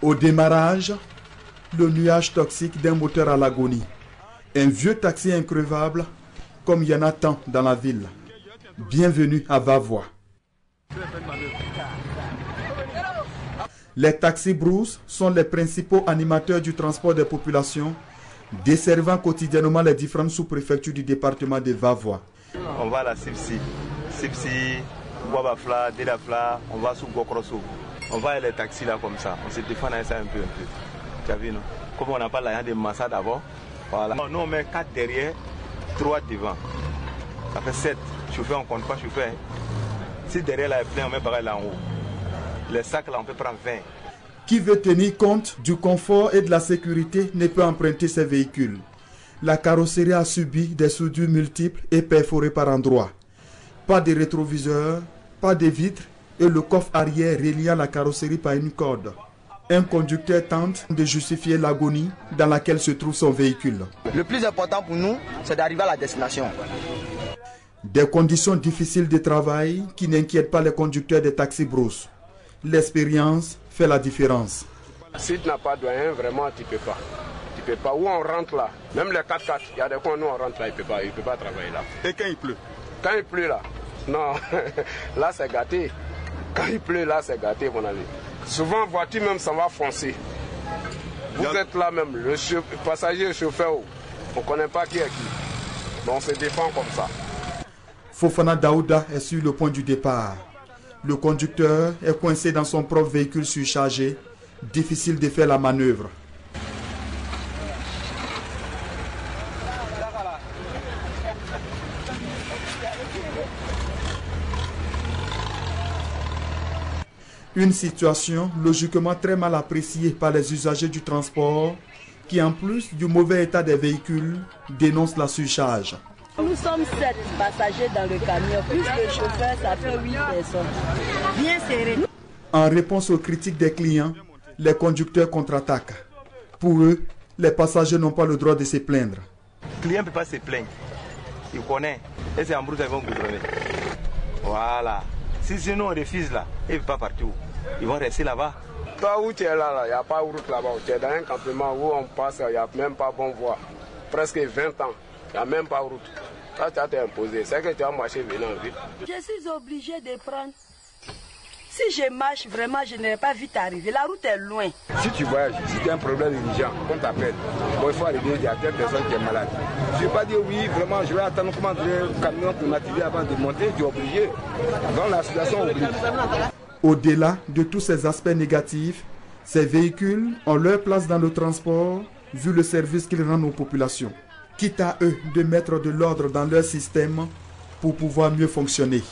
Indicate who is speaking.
Speaker 1: Au démarrage, le nuage toxique d'un moteur à l'agonie. Un vieux taxi increvable, comme il y en a tant dans la ville. Bienvenue à Va-Voix. Les taxis brousse sont les principaux animateurs du transport des populations, desservant quotidiennement les différentes sous-préfectures du département de Va-Voix.
Speaker 2: On va à la Sipsi, Guabafla, Dedafla, on va sous Gokroso. On va à les taxis là comme ça, on se défend avec ça un peu. Tu as vu, non? Comme on n'a pas l'argent de Massa d'abord, voilà. Nous on met 4 derrière, 3 devant. Ça fait 7. Chauffeur, on ne compte pas chauffeur. Si derrière là est plein, on met pareil là en haut. Les sacs là, on peut prendre 20.
Speaker 1: Qui veut tenir compte du confort et de la sécurité ne peut emprunter ces véhicules. La carrosserie a subi des soudures multiples et perforées par endroits. Pas de rétroviseur, pas de vitres et le coffre arrière reliant la carrosserie par une corde. Un conducteur tente de justifier l'agonie dans laquelle se trouve son véhicule.
Speaker 3: Le plus important pour nous, c'est d'arriver à la destination.
Speaker 1: Des conditions difficiles de travail qui n'inquiètent pas les conducteurs des taxis brousse. L'expérience fait la différence.
Speaker 4: Si tu n'as pas de doyen, vraiment tu ne peux pas. Tu peux pas. Où on rentre là, même les 4x4, il y a des coins où on rentre là, il ne peut pas travailler là.
Speaker 2: Et quand il pleut?
Speaker 4: Quand il pleut là, non, là c'est gâté. Quand il pleut là, c'est gâté mon ami. Souvent, voiture même, ça va foncer. Vous êtes là même, le passager, le chauffeur, on ne connaît pas qui est qui. Mais on se défend comme ça.
Speaker 1: Fofana Daouda est sur le point du départ. Le conducteur est coincé dans son propre véhicule surchargé. Difficile de faire la manœuvre. Une situation logiquement très mal appréciée par les usagers du transport qui, en plus du mauvais état des véhicules, dénoncent la surcharge.
Speaker 5: Nous sommes 7 passagers dans le camion, plus le chauffeur, ça fait 8 personnes. Bien serré.
Speaker 1: En réponse aux critiques des clients, les conducteurs contre-attaquent. Pour eux, les passagers n'ont pas le droit de se plaindre.
Speaker 2: Le client ne peut pas se plaindre. Il connaît. Et c'est en brousse qu'ils vont goudronner. Voilà. Si nous on refuse là, ils ne peuvent pas partir. Ils vont rester là-bas.
Speaker 4: Toi où tu es là, il n'y a pas de route là-bas. Tu es dans un campement où on passe, il n'y a même pas bonne voie. Presque 20 ans, il n'y a même pas de route. Là, tu as été imposé. C'est que tu as marché venant en ville.
Speaker 5: Je suis obligé de prendre. Si je marche, vraiment, je n'ai pas vite arrivé. La route est loin.
Speaker 4: Si tu voyages, si tu as un problème urgent, on t'appelle. Bon, il faut arriver, il y a telle personne qui est malade. Je ne vais pas dire oui, vraiment, je vais attendre comment le camion pour m'activer avant de monter. Tu es obligé. Donc la situation oblige.
Speaker 1: Au-delà de tous ces aspects négatifs, ces véhicules ont leur place dans le transport vu le service qu'ils rendent aux populations. Quitte à eux de mettre de l'ordre dans leur système pour pouvoir mieux fonctionner.